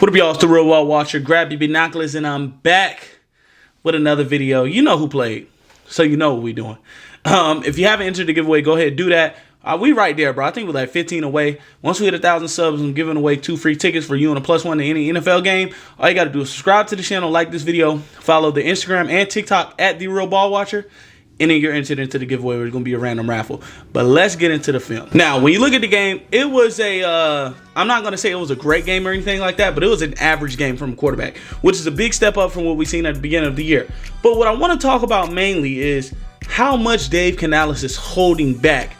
What up, y'all? It's the Real World Watcher. Grab your binoculars, and I'm back with another video. You know who played, so you know what we're doing. If you haven't entered the giveaway, go ahead and do that. We right there, bro. I think we're like 15 away. Once we hit 1,000 subs, I'm giving away 2 free tickets for you and a +1 to any NFL game. All you got to do is subscribe to the channel, like this video, follow the Instagram and TikTok at The Real Ball Watcher, and then you're entered into the giveaway where it's going to be a random raffle. But let's get into the film. Now, when you look at the game, it was I'm not going to say it was a great game or anything like that, but it was an average game from a quarterback, which is a big step up from what we've seen at the beginning of the year. But what I want to talk about mainly is how much Dave Canales is holding back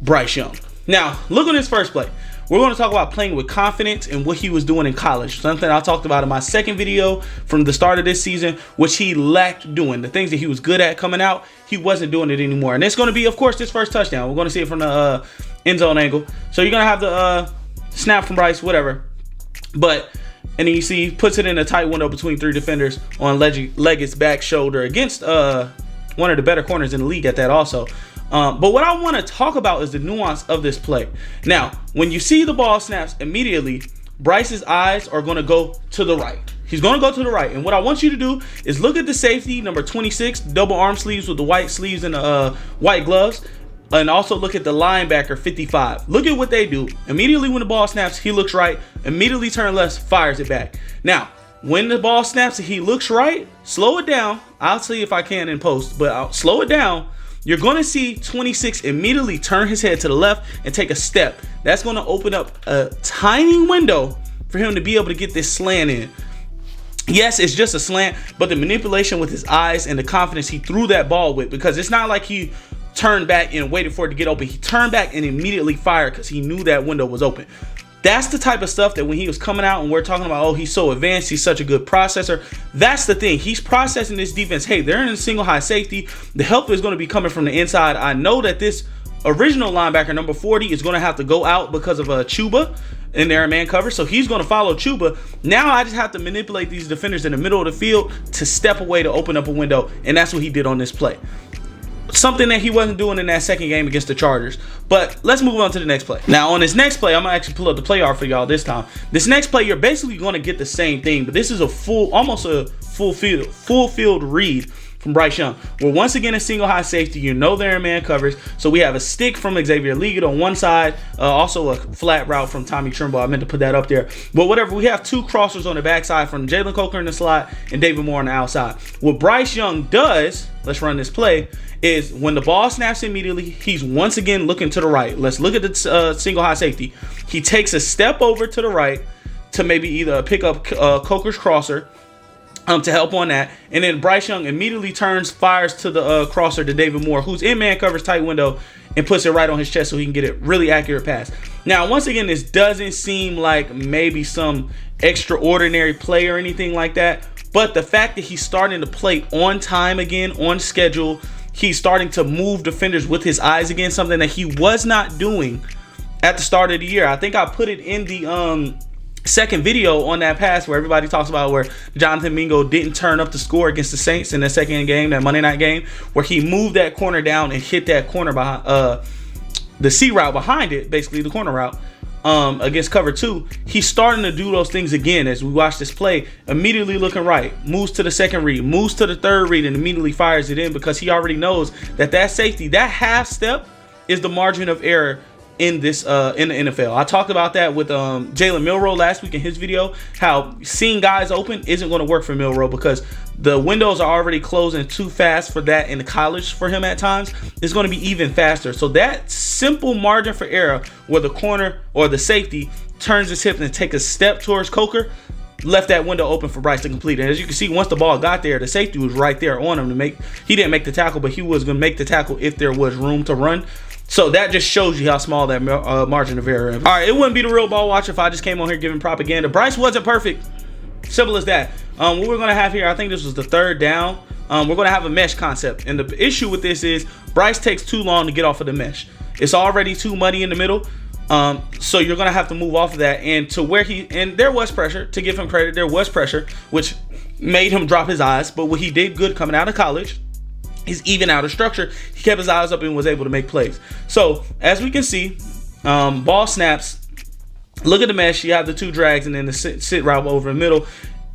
Bryce Young. Now, look at his first play. We're going to talk about playing with confidence and what he was doing in college. Something I talked about in my second video from the start of this season, which he lacked doing. The things that he was good at coming out, he wasn't doing it anymore. And it's going to be, of course, this first touchdown. We're going to see it from the end zone angle. So you're going to have the snap from Bryce, whatever. And then you see he puts it in a tight window between 3 defenders on Leggett's back shoulder against one of the better corners in the league at that also. But what I want to talk about is the nuance of this play. Now, when you see the ball snaps immediately, Bryce's eyes are going to go to the right. He's going to go to the right. And what I want you to do is look at the safety, number 26, double arm sleeves with the white sleeves and the white gloves. And also look at the linebacker, 55. Look at what they do. Immediately when the ball snaps, he looks right. Immediately turn left, fires it back. Now, when the ball snaps and he looks right, slow it down. I'll see if I can in post, but I'll slow it down. You're going to see 26 immediately turn his head to the left and take a step. That's going to open up a tiny window for him to be able to get this slant in. Yes, it's just a slant, but the manipulation with his eyes and the confidence he threw that ball with, because it's not like he turned back and waited for it to get open. He turned back and immediately fired because he knew that window was open. That's the type of stuff that when he was coming out and we're talking about, oh, he's so advanced, he's such a good processor. That's the thing. He's processing this defense. Hey, they're in a single high safety. The help is going to be coming from the inside. I know that this original linebacker, number 40, is going to have to go out because of Chuba in their man cover. So he's going to follow Chuba. Now I just have to manipulate these defenders in the middle of the field to step away to open up a window. And that's what he did on this play. Something that he wasn't doing in that second game against the Chargers. But let's move on to the next play. Now, on this next play, I'm going to actually pull up the play art for y'all this time. This next play, you're basically going to get the same thing, but this is almost a full field read from Bryce Young. We're once again a single high safety. You know they're in man covers. So we have a stick from Xavier Leggett on one side, also a flat route from Tommy Trimble. I meant to put that up there. But whatever, we have 2 crossers on the backside from Jalen Coker in the slot and David Moore on the outside. What Bryce Young does, let's run this play, is when the ball snaps immediately, he's once again looking to the right. Let's look at the single high safety. He takes a step over to the right to maybe either pick up Coker's crosser to help on that. And then Bryce Young immediately fires to the crosser to David Moore, who's in man coverage tight window, and puts it right on his chest so he can get a really accurate pass. Now, once again, this doesn't seem like maybe some extraordinary play or anything like that, but the fact that he's starting to play on time again, on schedule, he's starting to move defenders with his eyes again, something that he was not doing at the start of the year. I think I put it in the second video on that pass where everybody talks about where Jonathan Mingo didn't turn up the score against the Saints in the second game, that Monday night game, where he moved that corner down and hit that corner behind the C route behind it, basically the corner route. Against cover 2, he's starting to do those things again as we watch this play. Immediately looking right, moves to the second read, moves to the third read, and immediately fires it in because he already knows that safety, that half step, is the margin of error in this in the NFL. I talked about that with Jalen Milroe last week in his video, how seeing guys open isn't going to work for Milroe because the windows are already closing too fast for that in college for him at times. It's going to be even faster. So that simple margin for error where the corner or the safety turns his hip and takes a step towards Coker left that window open for Bryce to complete. And as you can see, once the ball got there, the safety was right there on him to make. He didn't make the tackle, but he was going to make the tackle if there was room to run. So that just shows you how small that margin of error is. All right, it wouldn't be the Real Ball Watcher if I just came on here giving propaganda. Bryce wasn't perfect. Simple as that. What we're going to have here, I think this was the third down. We're going to have a mesh concept. And the issue with this is Bryce takes too long to get off of the mesh. It's already too muddy in the middle. So you're going to have to move off of that. And to where and there was pressure, to give him credit, there was pressure, which made him drop his eyes. But what he did good coming out of college is even out of structure. He kept his eyes up and was able to make plays. So as we can see, ball snaps. Look at the mesh. You have the 2 drags and then the sit route over the middle.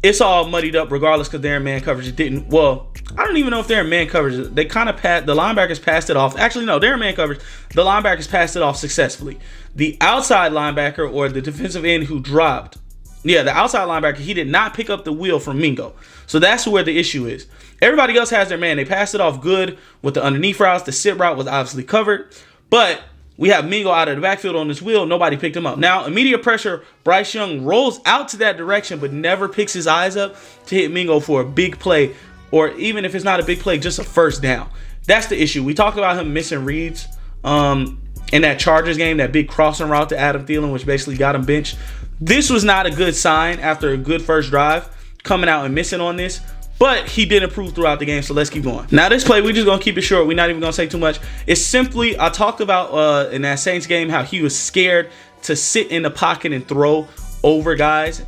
It's all muddied up regardless because they're in man coverage. It didn't. Well, I don't even know if they're in man coverage. They kind of the linebackers passed it off. Actually, no, they're in man coverage. The linebackers passed it off successfully. The outside linebacker or the defensive end who dropped, yeah, the outside linebacker, he did not pick up the wheel from Mingo. So that's where the issue is. Everybody else has their man. They passed it off good with the underneath routes. The sit route was obviously covered. But we have Mingo out of the backfield on this wheel. Nobody picked him up. Now, immediate pressure, Bryce Young rolls out to that direction, but never picks his eyes up to hit Mingo for a big play, or even if it's not a big play, just a first down. That's the issue. We talked about him missing reads in that Chargers game, that big crossing route to Adam Thielen, which basically got him benched. This was not a good sign after a good first drive, coming out and missing on this. But he did improve throughout the game, so let's keep going. Now this play, we're just going to keep it short. We're not even going to say too much. It's simply, I talked about in that Saints game how he was scared to sit in the pocket and throw over guys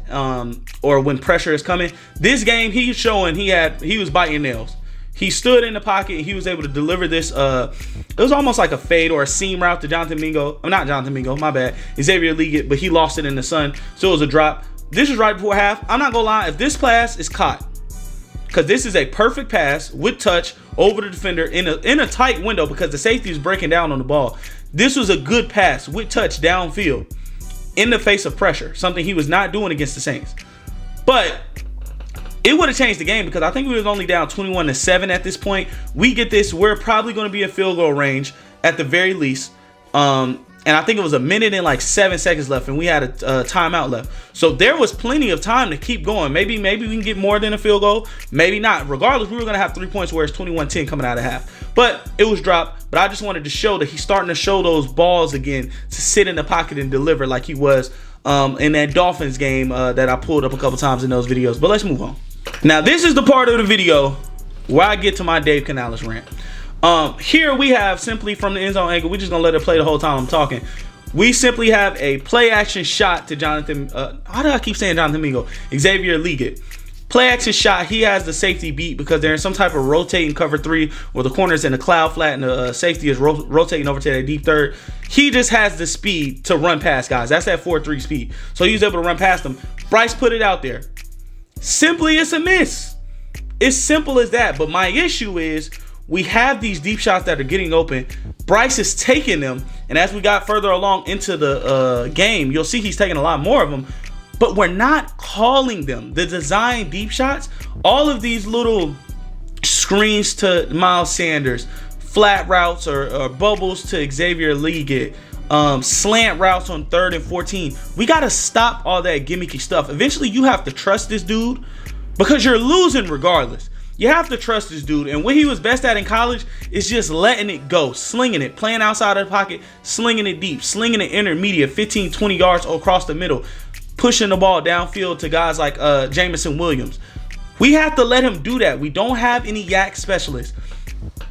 or when pressure is coming. This game, he's showing he was biting nails. He stood in the pocket and he was able to deliver this. It was almost like a fade or a seam route to Jonathan Mingo. Not Jonathan Mingo, my bad. Xavier Leggett, but he lost it in the sun, so it was a drop. This was right before half. I'm not going to lie. If this pass is caught, because this is a perfect pass with touch over the defender in a tight window because the safety is breaking down on the ball. This was a good pass with touch downfield in the face of pressure, something he was not doing against the Saints. But it would have changed the game because I think we was only down 21-7 at this point. We get this, we're probably going to be in field goal range at the very least. And I think it was a minute and like 7 seconds left, and we had a timeout left. So there was plenty of time to keep going. Maybe we can get more than a field goal. Maybe not. Regardless, we were going to have 3 points where it's 21-10 coming out of half. But it was dropped. But I just wanted to show that he's starting to show those balls again to sit in the pocket and deliver like he was in that Dolphins game that I pulled up a couple times in those videos. But let's move on. Now, this is the part of the video where I get to my Dave Canales rant. Here we have simply from the end zone angle, we're just gonna let it play the whole time I'm talking. We simply have a play action shot to Jonathan. How do I keep saying Jonathan Mingo? Xavier Leggett. Play action shot. He has the safety beat because they're in some type of rotating cover 3 where the corner's in the cloud flat and the safety is rotating over to that deep third. He just has the speed to run past guys. That's that 4.3 speed. So he was able to run past them. Bryce put it out there. Simply, it's a miss. It's simple as that. But my issue is, we have these deep shots that are getting open. Bryce is taking them. And as we got further along into the game, you'll see he's taking a lot more of them. But we're not calling them. The design deep shots, all of these little screens to Miles Sanders, flat routes or bubbles to Xavier Leggett, slant routes on 3rd and 14. We got to stop all that gimmicky stuff. Eventually, you have to trust this dude because you're losing regardless. You have to trust this dude. And what he was best at in college is just letting it go, slinging it, playing outside of the pocket, slinging it deep, slinging it intermediate, 15, 20 yards across the middle, pushing the ball downfield to guys like Jameson Williams. We have to let him do that. We don't have any yak specialists.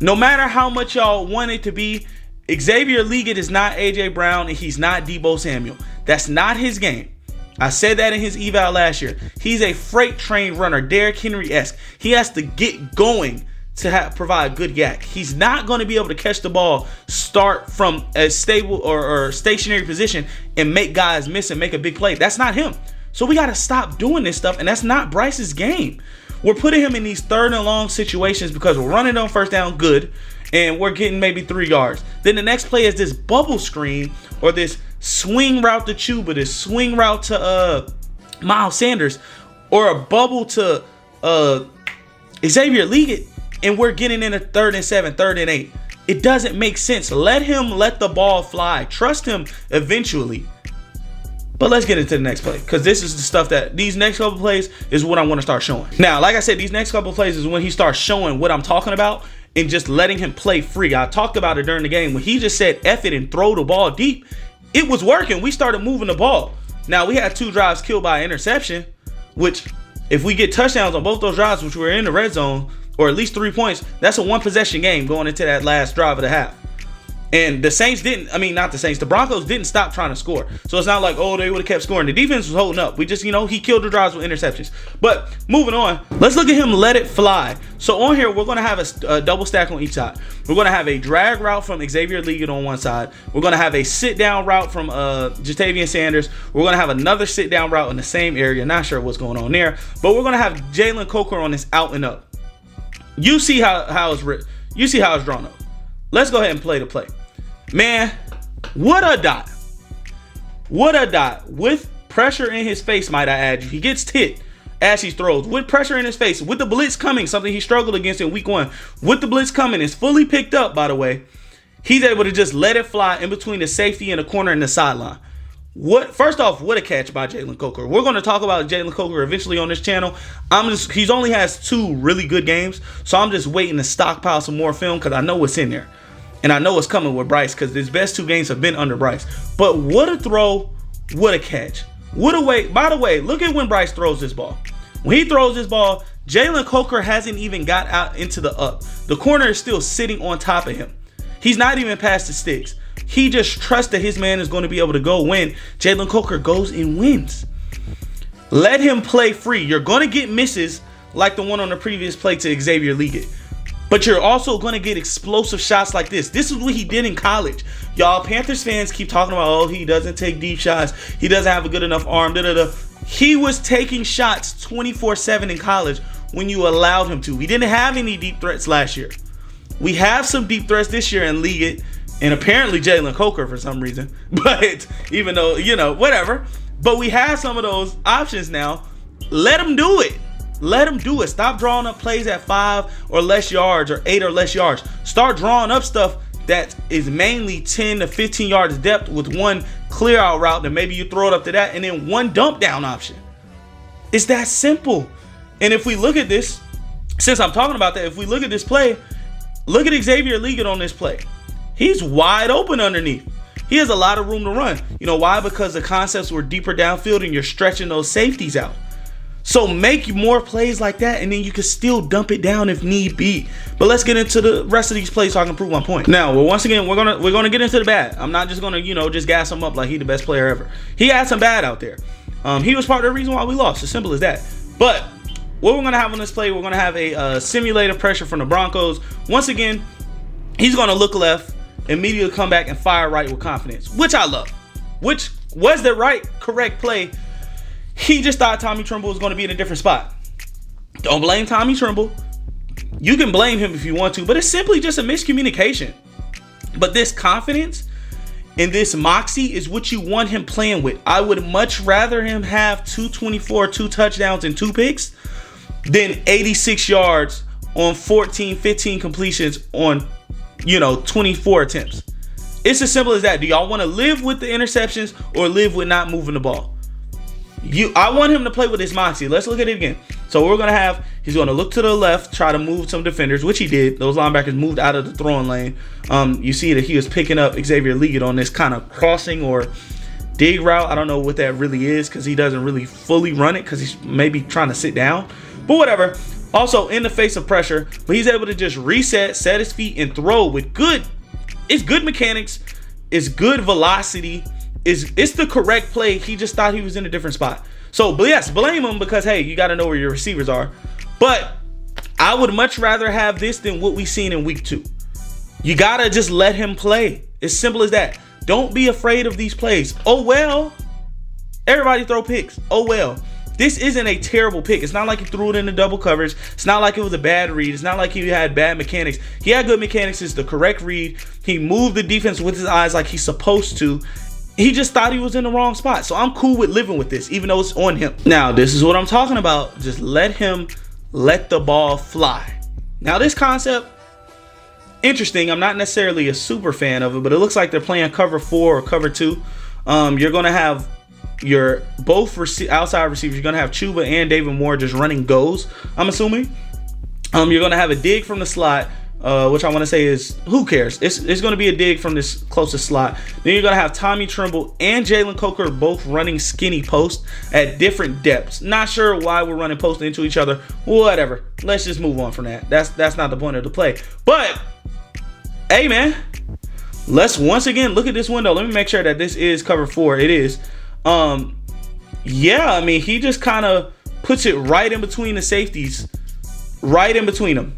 No matter how much y'all want it to be, Xavier Leggett is not A.J. Brown and he's not Deebo Samuel. That's not his game. I said that in his eval last year. He's a freight train runner, Derrick Henry-esque. He has to get going to provide good yak. He's not going to be able to catch the ball, start from a stable or stationary position and make guys miss and make a big play. That's not him. So we got to stop doing this stuff, and that's not Bryce's game. We're putting him in these 3rd and long situations because we're running on first down good, and we're getting maybe 3 yards. Then the next play is this bubble screen or this swing route to Chuba, this swing route to Miles Sanders, or a bubble to Xavier Leggett, and we're getting in a 3rd and 7, 3rd and 8. It doesn't make sense. Let him let the ball fly. Trust him eventually. But let's get into the next play, because this is the stuff that these next couple plays is what I want to start showing. Now, like I said, these next couple plays is when he starts showing what I'm talking about and just letting him play free. I talked about it during the game when he just said F it and throw the ball deep. It was working. We started moving the ball. Now, we had 2 drives killed by interception, which if we get touchdowns on both those drives, which were in the red zone, or at least 3 points, that's a 1 possession game going into that last drive of the half. And the Saints didn't, I mean, not the Saints, the Broncos didn't stop trying to score. So it's not like, oh, they would have kept scoring. The defense was holding up. We just, he killed the drives with interceptions. But moving on, let's look at him let it fly. So on here, we're going to have a double stack on each side. We're going to have a drag route from Xavier Leggett on one side. We're going to have a sit-down route from Jatavian Sanders. We're going to have another sit-down route in the same area. Not sure what's going on there. But we're going to have Jalen Coker on this out and up. You see how it's written. You see how it's drawn up. Let's go ahead and play the play. Man, what a dot. What a dot. With pressure in his face, might I add you. He gets hit as he throws. With pressure in his face. With the blitz coming, something he struggled against in week 1. With the blitz coming, it's fully picked up, by the way. He's able to just let it fly in between the safety and the corner and the sideline. First off, what a catch by Jalen Coker. We're going to talk about Jalen Coker eventually on this channel. He's only has 2 really good games, so I'm just waiting to stockpile some more film because I know what's in there. And I know what's coming with Bryce because his best 2 games have been under Bryce. But what a throw, what a catch. What a way. By the way, look at when Bryce throws this ball. When he throws this ball, Jalen Coker hasn't even got out into the up. The corner is still sitting on top of him. He's not even past the sticks. He just trusts that his man is going to be able to go win. Jalen Coker goes and wins. Let him play free. You're going to get misses like the one on the previous play to Xavier Leggett. But you're also going to get explosive shots like this. This is what he did in college. Y'all Panthers fans keep talking about, oh, he doesn't take deep shots. He doesn't have a good enough arm. He was taking shots 24/7 in college when you allowed him to. We didn't have any deep threats last year. We have some deep threats this year in Leggett and apparently Jalen Coker for some reason. But even though, whatever. But we have some of those options now. Let him do it. Let him do it. Stop drawing up plays at 5 or less yards or 8 or less yards. Start drawing up stuff that is mainly 10 to 15 yards depth with one clear out route. And maybe you throw it up to that and then one dump down option. It's that simple. And if we look at this, since I'm talking about that, if we look at this play, look at Xavier Leggett on this play. He's wide open underneath. He has a lot of room to run. You know why? Because the concepts were deeper downfield and you're stretching those safeties out. So make more plays like that, and then you can still dump it down if need be. But let's get into the rest of these plays so I can prove my point. Now, well, once again, we're gonna get into the bad. I'm not just gonna, just gas him up like he's the best player ever. He had some bad out there. He was part of the reason why we lost. As simple as that. But what we're gonna have on this play, we're gonna have a simulated pressure from the Broncos. Once again, he's gonna look left, immediately come back and fire right with confidence, which I love. Which was the correct play. He just thought Tommy Tremble was going to be in a different spot. Don't blame Tommy Tremble. You can blame him if you want to, but it's simply just a miscommunication. But this confidence and this moxie is what you want him playing with. I would much rather him have 224, 2 touchdowns and 2 picks than 86 yards on 14, 15 completions on, 24 attempts. It's as simple as that. Do y'all want to live with the interceptions or live with not moving the ball? I want him to play with his moxie. Let's look at it again. So we're going to have, he's going to look to the left, try to move some defenders, which he did. Those linebackers moved out of the throwing lane. You see that he was picking up Xavier Leggett on this kind of crossing or dig route. I don't know what that really is because he doesn't really fully run it because he's maybe trying to sit down. But whatever. Also in the face of pressure, but he's able to just reset, set his feet, and throw with good mechanics. It's good velocity. It's the correct play. He just thought he was in a different spot. So, but yes, blame him because, hey, you got to know where your receivers are. But I would much rather have this than what we've seen in week 2. You got to just let him play. It's simple as that. Don't be afraid of these plays. Oh, well. Everybody throw picks. Oh, well. This isn't a terrible pick. It's not like he threw it into double coverage. It's not like it was a bad read. It's not like he had bad mechanics. He had good mechanics. It's the correct read. He moved the defense with his eyes like he's supposed to. He just thought he was in the wrong spot. So I'm cool with living with this, even though it's on him. Now, this is what I'm talking about. Just let the ball fly. Now, this concept, interesting. I'm not necessarily a super fan of it, but it looks like they're playing cover 4 or cover 2. You're going to have your both outside receivers. You're going to have Chuba and David Moore just running goes, I'm assuming. You're going to have a dig from the slot. Which I want to say is, who cares? It's going to be a dig from this closest slot. Then you're going to have Tommy Tremble and Jalen Coker both running skinny post at different depths. Not sure why we're running post into each other. Whatever. Let's just move on from that. That's not the point of the play. But, hey, man, Let's once again look at this window. Let me make sure that this is cover 4. It is. Yeah, I mean, he just kind of puts it right in between the safeties. Right in between them.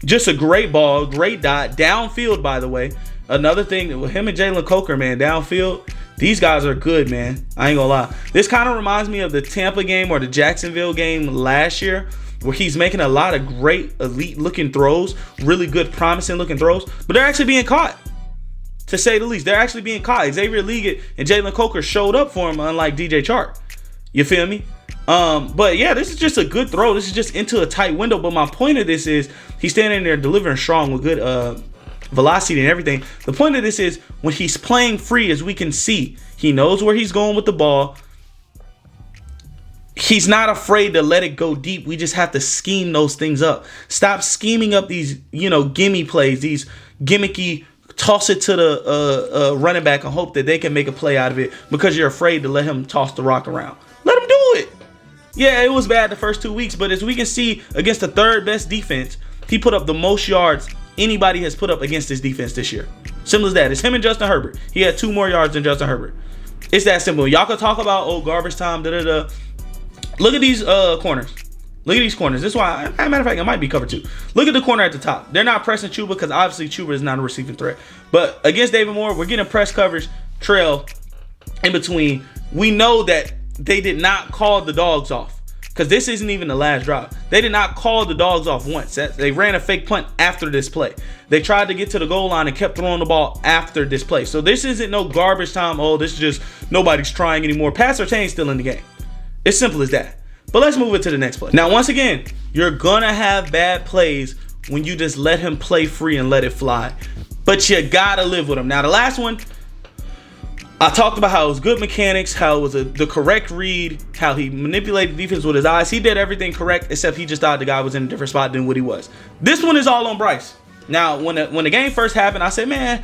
Just a great ball, great dot. Downfield, by the way. Another thing, with him and Jalen Coker, man, downfield, these guys are good, man. I ain't gonna lie. This kind of reminds me of the Tampa game or the Jacksonville game last year, where he's making a lot of great, elite-looking throws, really good, promising-looking throws, but they're actually being caught, to say the least. They're actually being caught. Xavier Leggett and Jalen Coker showed up for him, unlike DJ Chark. You feel me? But yeah, this is just a good throw. This is just into a tight window. But my point of this is he's standing there delivering strong with good velocity and everything. The point of this is when he's playing free, as we can see, he knows where he's going with the ball. He's not afraid to let it go deep. We just have to scheme those things up. Stop scheming up these, gimme plays, these gimmicky toss it to the running back and hope that they can make a play out of it because you're afraid to let him toss the rock around. Let him do it. Yeah, it was bad the first 2 weeks, but as we can see, against the third best defense, he put up the most yards anybody has put up against this defense this year. Simple as that. It's him and Justin Herbert. He had 2 more yards than Justin Herbert. It's that simple. Y'all can talk about, garbage time, da-da-da. Look at these corners. Look at these corners. This is why, as a matter of fact, it might be cover 2. Look at the corner at the top. They're not pressing Chuba because obviously Chuba is not a receiving threat. But against David Moore, we're getting press coverage trail in between. We know that they did not call the dogs off because this isn't even the last drive. They did not call the dogs off once. They ran a fake punt after this play. They tried to get to the goal line and kept throwing the ball after this play. So this isn't no garbage time. This is just nobody's trying anymore. Pat Surtain's still in the game. It's simple as that. But let's move it to the next play. Now, once again, you're going to have bad plays when you just let him play free and let it fly. But you got to live with him. Now, the last one, I talked about how it was good mechanics, how it was the correct read, how he manipulated defense with his eyes. He did everything correct, except he just thought the guy was in a different spot than what he was. This one is all on Bryce. Now, when the game first happened, I said, man,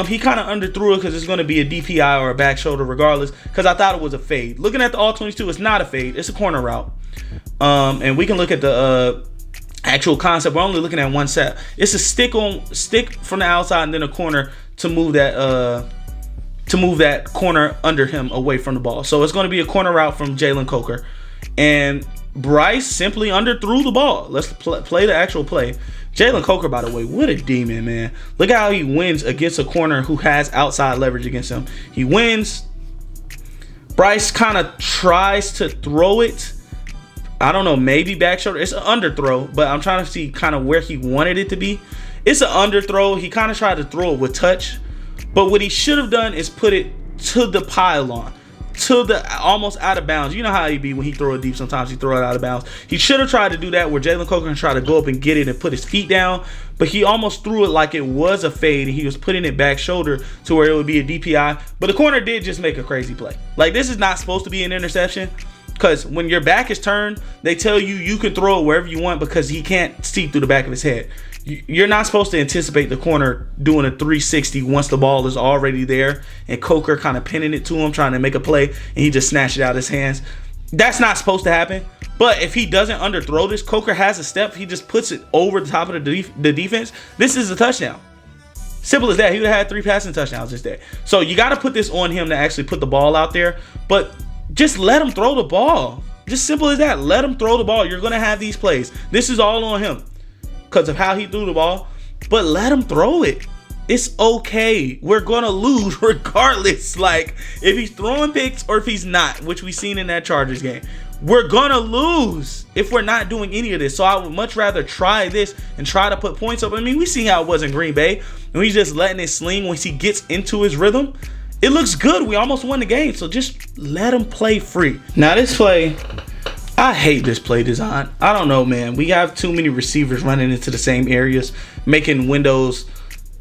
he kind of underthrew it because it's going to be a DPI or a back shoulder regardless, because I thought it was a fade. Looking at the all-22, it's not a fade. It's a corner route. And we can look at the actual concept. We're only looking at one set. It's a stick from the outside and then a corner to move that corner under him away from the ball. So it's going to be a corner route from Jalen Coker. And Bryce simply underthrew the ball. Let's play the actual play. Jalen Coker, by the way, what a demon, man. Look at how he wins against a corner who has outside leverage against him. He wins. Bryce kind of tries to throw it. I don't know, maybe back shoulder. It's an underthrow, but I'm trying to see kind of where he wanted it to be. It's an underthrow. He kind of tried to throw it with touch. But what he should have done is put it to the pylon, to the almost out of bounds. You know how he be when he throw it deep. Sometimes he throw it out of bounds. He should have tried to do that where Jalen Coker can try to go up and get it and put his feet down. But he almost threw it like it was a fade, and he was putting it back shoulder to where it would be a DPI. But the corner did just make a crazy play. Like, this is not supposed to be an interception. Because when your back is turned, they tell you can throw it wherever you want because he can't see through the back of his head. You're not supposed to anticipate the corner doing a 360 once the ball is already there and Coker kind of pinning it to him, trying to make a play, and he just snatched it out of his hands. That's not supposed to happen. But if he doesn't underthrow this, Coker has a step. He just puts it over the top of the defense. This is a touchdown. Simple as that. He would have had 3 passing touchdowns this day. So you got to put this on him to actually put the ball out there. But just let him throw the ball. Just simple as that. Let him throw the ball. You're going to have these plays. This is all on him because of how he threw the ball. But let him throw it. It's okay. We're going to lose regardless. Like, if he's throwing picks or if he's not, which we've seen in that Chargers game. We're going to lose if we're not doing any of this. So I would much rather try this and try to put points up. I mean, we see how it was in Green Bay. And he's just letting it sling once he gets into his rhythm. It looks good. We almost won the game. So just let him play free. Now this play, I hate this play design. I don't know, man. We have too many receivers running into the same areas, making windows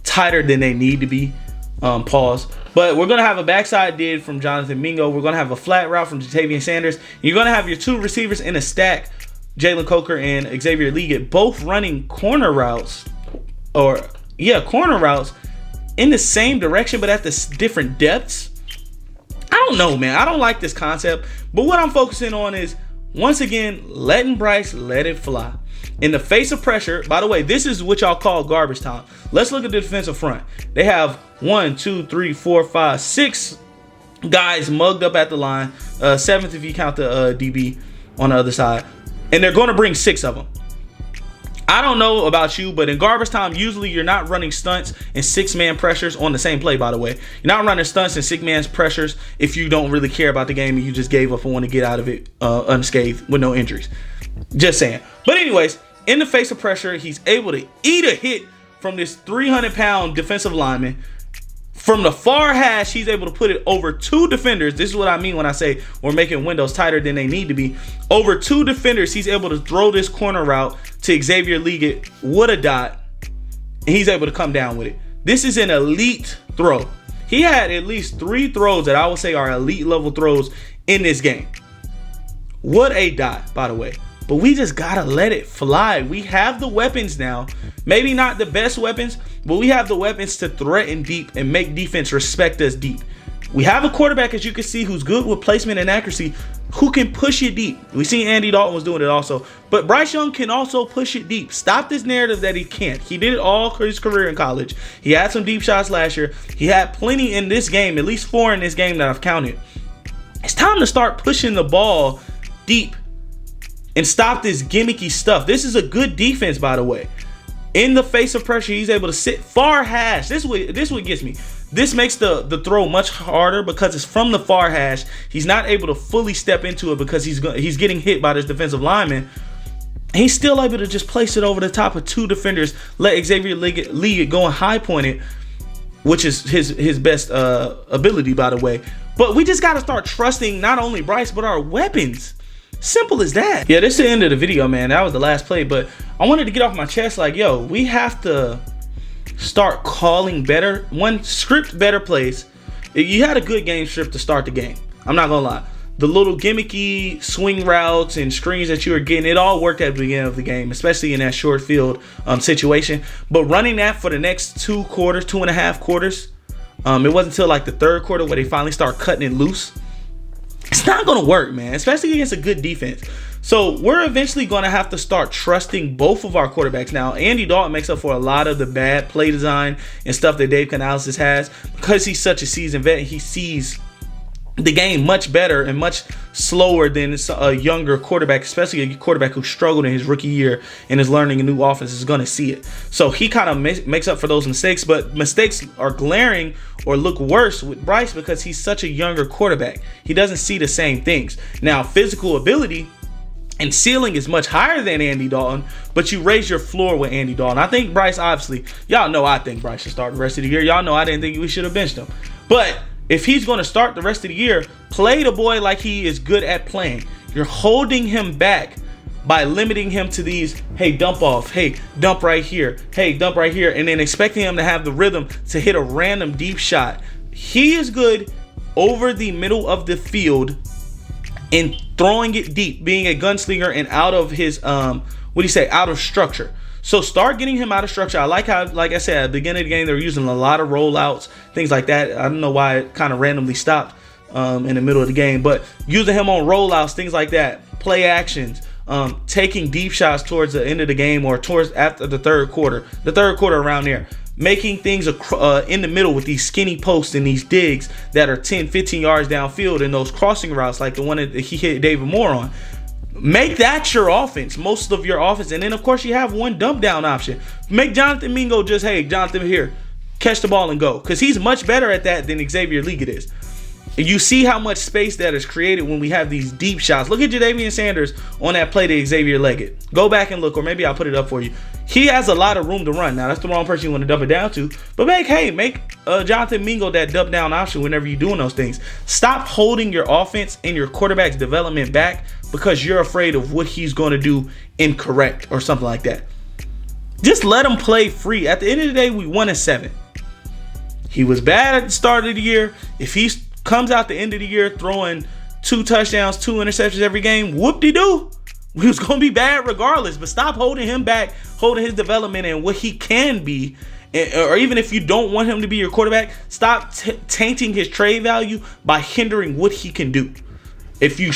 tighter than they need to be. Pause. But we're going to have a backside did from Jonathan Mingo. We're going to have a flat route from Jatavian Sanders. And you're going to have your 2 receivers in a stack, Jalen Coker and Xavier Leggett, both running corner routes. Corner routes in the same direction, but at the different depths. I don't know, man. I don't like this concept. But what I'm focusing on is Once again, letting Bryce let it fly. In the face of pressure, by the way, this is what y'all call garbage time. Let's look at the defensive front. They have 1, 2, 3, 4, 5, 6 guys mugged up at the line. 7th if you count the DB on the other side. And they're going to bring 6 of them. I don't know about you, but in garbage time, usually you're not running stunts and 6-man pressures on the same play, by the way. You're not running stunts and 6-man pressures if you don't really care about the game and you just gave up and want to get out of it unscathed with no injuries. Just saying. But anyways, in the face of pressure, he's able to eat a hit from this 300-pound defensive lineman. From the far hash, he's able to put it over 2 defenders. This is what I mean when I say we're making windows tighter than they need to be. Over 2 defenders, he's able to throw this corner route to Xavier Leggett with a dot. And he's able to come down with it. This is an elite throw. He had at least 3 throws that I would say are elite level throws in this game. What a dot, by the way. But we just gotta let it fly. We have the weapons now. Maybe not the best weapons, but we have the weapons to threaten deep and make defense respect us deep. We have a quarterback, as you can see, who's good with placement and accuracy, who can push it deep. We seen Andy Dalton was doing it also. But Bryce Young can also push it deep. Stop this narrative that he can't. He did it all his career in college. He had some deep shots last year. He had plenty in this game, at least 4 in this game that I've counted. It's time to start pushing the ball deep and stop this gimmicky stuff. This is a good defense, by the way. In the face of pressure, he's able to sit far hash. This what gets me. This makes the throw much harder because it's from the far hash. He's not able to fully step into it because he's getting hit by this defensive lineman. He's still able to just place it over the top of 2 defenders. Let Xavier Leggett go and high point it, which is his best ability, by the way. But we just got to start trusting not only Bryce but our weapons. Simple as that. Yeah, this is the end of the video, man. That was the last play, but I wanted to get off my chest like, yo, we have to start calling better, script better plays. You had a good game script to start the game. I'm not gonna lie. The little gimmicky swing routes and screens that you were getting, it all worked at the beginning of the game, especially in that short field situation. But running that for the next 2 quarters, 2.5 quarters, it wasn't until like the 3rd quarter where they finally start cutting it loose. It's not going to work, man, especially against a good defense. So we're eventually going to have to start trusting both of our quarterbacks. Now, Andy Dalton makes up for a lot of the bad play design and stuff that Dave Canales has because he's such a seasoned vet. He sees the game much better and much slower than a younger quarterback, especially a quarterback who struggled in his rookie year and is learning a new offense is going to see it. So he kind of makes up for those mistakes, but mistakes are glaring or look worse with Bryce because he's such a younger quarterback. He doesn't see the same things. Now, physical ability and ceiling is much higher than Andy Dalton, but you raise your floor with Andy Dalton. I think Bryce, obviously, y'all know I think Bryce should start the rest of the year. Y'all know I didn't think we should have benched him. But if he's going to start the rest of the year, play the boy like he is good at playing. You're holding him back by limiting him to these, hey, dump off, hey, dump right here, hey, dump right here, and then expecting him to have the rhythm to hit a random deep shot. He is good over the middle of the field in throwing it deep, being a gunslinger and out of his, out of structure. So start getting him out of structure. I like how, like I said, at the beginning of the game, they were using a lot of rollouts, things like that. I don't know why it kind of randomly stopped in the middle of the game, but using him on rollouts, things like that, play actions, taking deep shots towards the end of the game or towards after the third quarter around there, making things in the middle with these skinny posts and these digs that are 10, 15 yards downfield and those crossing routes like the one that he hit David Moore on. Make that your offense, most of your offense. And then, of course, you have one dump down option. Make Jonathan Mingo just, hey, Jonathan, here, catch the ball and go. Because he's much better at that than Xavier Leggett is. You see how much space that is created when we have these deep shots. Look at Jadavian Sanders on that play to Xavier Leggett. Go back and look, or maybe I'll put it up for you. He has a lot of room to run. Now, that's the wrong person you want to dump it down to. But make Jonathan Mingo that dump down option whenever you're doing those things. Stop holding your offense and your quarterback's development back because you're afraid of what he's going to do incorrect or something like that. Just let him play free. At the end of the day, we won at 7. He was bad at the start of the year. If he comes out the end of the year throwing 2 touchdowns, 2 interceptions every game, whoop-de-doo. He was going to be bad regardless, but stop holding him back, holding his development and what he can be. Or even if you don't want him to be your quarterback, stop tainting his trade value by hindering what he can do. If you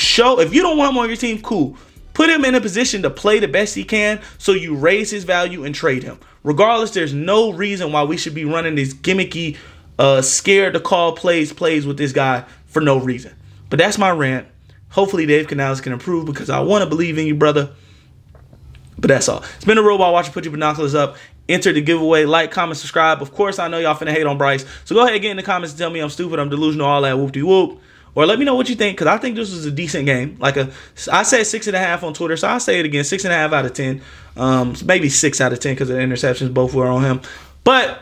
don't want him on your team, cool. Put him in a position to play the best he can so you raise his value and trade him. Regardless, there's no reason why we should be running this gimmicky, scared to call plays with this guy for no reason. But that's my rant. Hopefully Dave Canales can improve because I want to believe in you, brother. But that's all. It's been a robot watcher. Put your binoculars up. Enter the giveaway. Like, comment, subscribe. Of course, I know y'all finna hate on Bryce. So go ahead and get in the comments and tell me I'm stupid, I'm delusional, all that whoop-de-whoop. Or let me know what you think, because I think this was a decent game. I said 6.5 on Twitter, so I'll say it again. 6.5 out of 10. Maybe 6 out of 10 because of the interceptions. Both were on him. But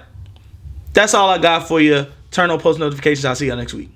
that's all I got for you. Turn on post notifications. I'll see y'all next week.